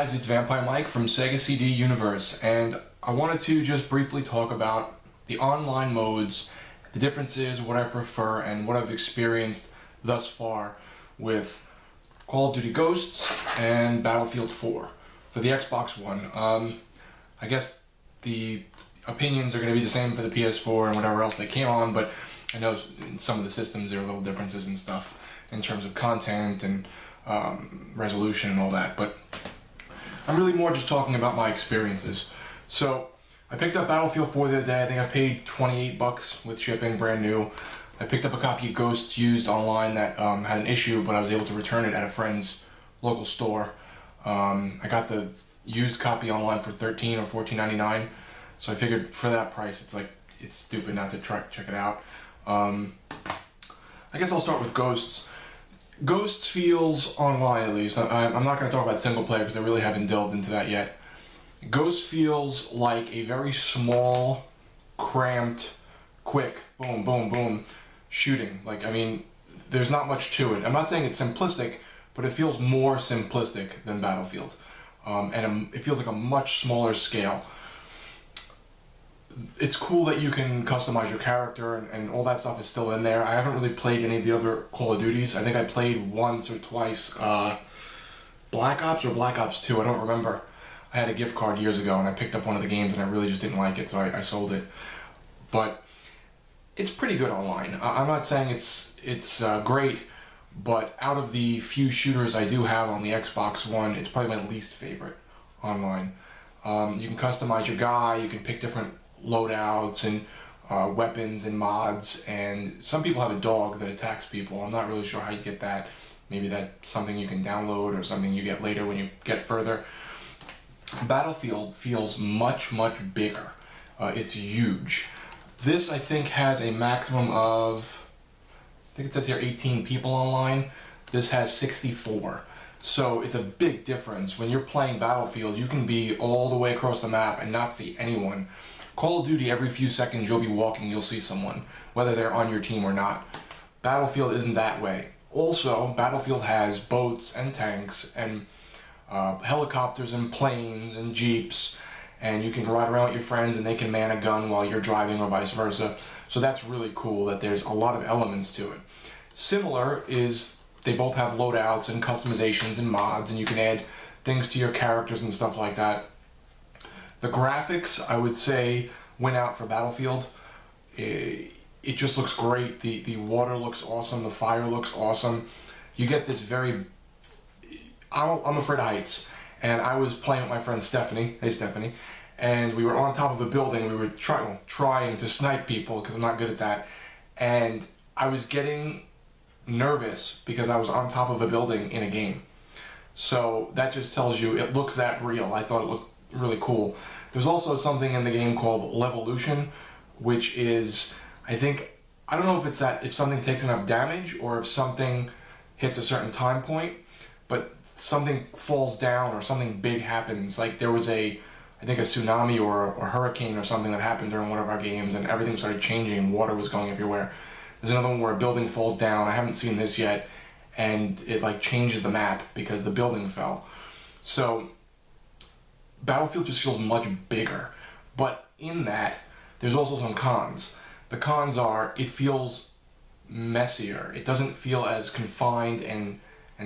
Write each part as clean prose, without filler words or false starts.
guys, it's Vampire Mike from Sega CD Universe, and I wanted to just briefly talk about the online modes, the differences, what I prefer, and what I've experienced thus far with Call of Duty Ghosts and Battlefield 4 for the Xbox One. I guess the opinions are going to be the same for the PS4 and whatever else they came on, but I know in some of the systems there are little differences and stuff in terms of content and resolution and all that, but I'm really more just talking about my experiences. So I picked up Battlefield 4 the other day. I think I paid $28 with shipping, brand new. I picked up a copy of Ghosts used online that had an issue, but I was able to return it at a friend's local store. I got the used copy online for $13 or $14.99, so I figured for that price it's stupid not to check it out. I guess I'll start with Ghosts. Ghosts feels, online at least, I'm not going to talk about single player because I really haven't delved into that yet. Ghosts feels like a very small, cramped, quick, boom, boom, boom, shooting. There's not much to it. I'm not saying it's simplistic, but it feels more simplistic than Battlefield. And it feels like a much smaller scale. It's cool that you can customize your character and all that stuff is still in there. I haven't really played any of the other Call of Duties. I think I played once or twice Black Ops or Black Ops 2, I don't remember. I had a gift card years ago and I picked up one of the games and I really just didn't like it, so I sold it. But it's pretty good online. I'm not saying it's great, but out of the few shooters I do have on the Xbox One, it's probably my least favorite online. You can customize your guy, you can pick different loadouts and weapons and mods, and some people have a dog that attacks people. I'm not really sure how you get that. Maybe that's something you can download or something you get later when you get further. Battlefield feels much, much bigger. It's huge. This, I think, has a maximum of, I think it says here 18 people online. This has 64. So it's a big difference. When you're playing Battlefield, you can be all the way across the map and not see anyone. Call of Duty, every few seconds you'll be walking, you'll see someone, whether they're on your team or not. Battlefield isn't that way. Also, Battlefield has boats and tanks and helicopters and planes and jeeps, and you can ride around with your friends and they can man a gun while you're driving or vice versa. So that's really cool that there's a lot of elements to it. Similar is they both have loadouts and customizations and mods, and you can add things to your characters and stuff like that. The graphics, I would say, went out for Battlefield. It just looks great. The water looks awesome. The fire looks awesome. You get this very... I'm afraid of heights. And I was playing with my friend Stephanie. Hey, Stephanie. And we were on top of a building. We were trying to snipe people because I'm not good at that. And I was getting nervous because I was on top of a building in a game. So that just tells you it looks that real. I thought it looked really cool. There's also something in the game called Levolution, which is, I don't know if it's that if something takes enough damage or if something hits a certain time point, but something falls down or something big happens. Like there was I think a tsunami or hurricane or something that happened during one of our games and everything started changing and water was going everywhere. There's another one where a building falls down. I haven't seen this yet, and it changes the map because the building fell. So Battlefield just feels much bigger, but in that, there's also some cons. The cons are, it feels messier. It doesn't feel as confined and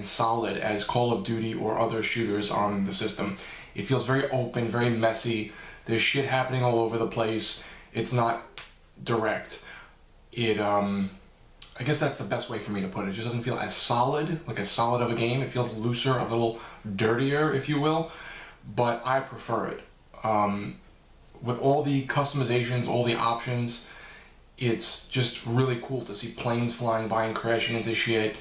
solid as Call of Duty or other shooters on the system. It feels very open, very messy. There's shit happening all over the place. It's not direct. I guess that's the best way for me to put it. It just doesn't feel as solid, like as solid of a game. It feels looser, a little dirtier, if you will. But I prefer it. With all the customizations, all the options, it's just really cool to see planes flying by and crashing into shit,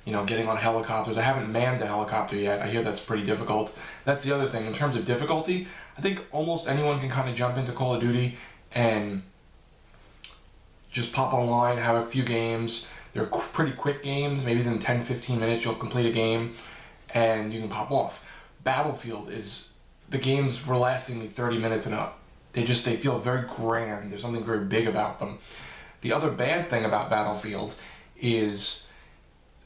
getting on helicopters. I haven't manned a helicopter yet. I hear that's pretty difficult. That's the other thing. In terms of difficulty, I think almost anyone can kind of jump into Call of Duty and just pop online, have a few games. They're pretty quick games. Maybe within 10-15 minutes you'll complete a game and you can pop off. Battlefield the games were lasting me 30 minutes and up. They feel very grand. There's something very big about them. The other bad thing about Battlefield is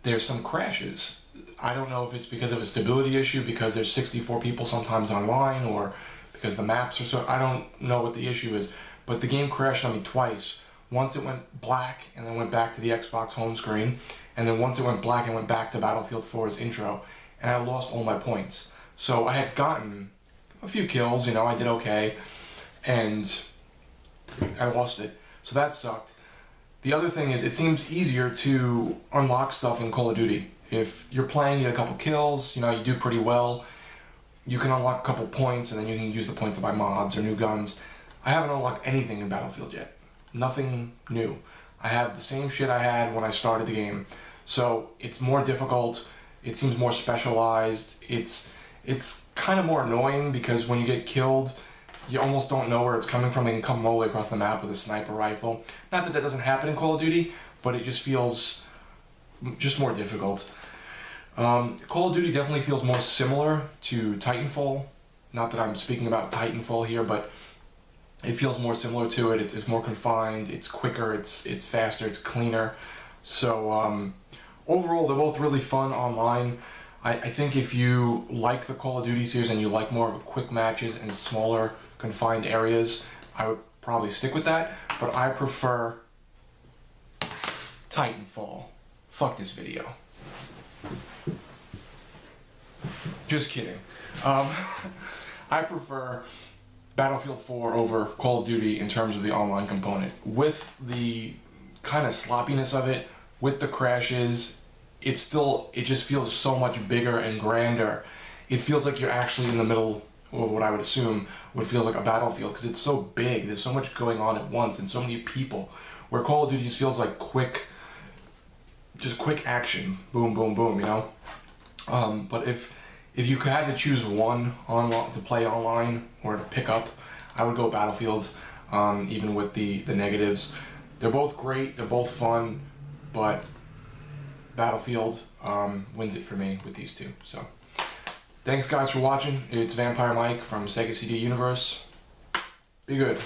there's some crashes. I don't know if it's because of a stability issue, because there's 64 people sometimes online, or because the maps are so, I don't know what the issue is, but the game crashed on me twice. Once it went black and then went back to the Xbox home screen, and then once it went black and went back to Battlefield 4's intro, and I lost all my points. So I had gotten a few kills, you know, I did okay, and I lost it. So that sucked. The other thing is, it seems easier to unlock stuff in Call of Duty. If you're playing, you get a couple kills, you know, you do pretty well, you can unlock a couple points, and then you can use the points to buy mods or new guns. I haven't unlocked anything in Battlefield yet. Nothing new. I have the same shit I had when I started the game. So it's more difficult, it seems more specialized, it's kind of more annoying because when you get killed, you almost don't know where it's coming from. It can come all the way across the map with a sniper rifle. Not that that doesn't happen in Call of Duty, but it just feels just more difficult. Call of Duty definitely feels more similar to Titanfall. Not that I'm speaking about Titanfall here, but it feels more similar to it. It's more confined, it's quicker, it's faster, it's cleaner. So overall, they're both really fun online. I think if you like the Call of Duty series and you like more of quick matches and smaller confined areas, I would probably stick with that, but I prefer Titanfall. Fuck this video. Just kidding. I prefer Battlefield 4 over Call of Duty in terms of the online component. With the kind of sloppiness of it, with the crashes, it just feels so much bigger and grander. It feels like you're actually in the middle of what I would assume would feel like a battlefield, because it's so big, there's so much going on at once and so many people, where Call of Duty just feels like quick action, boom, boom, boom, you know? But if you had to choose one to play online or to pick up, I would go Battlefield, even with the negatives. They're both great, they're both fun, but Battlefield wins it for me with these two. So, thanks guys for watching. It's Vampire Mike from Sega CD Universe. Be good.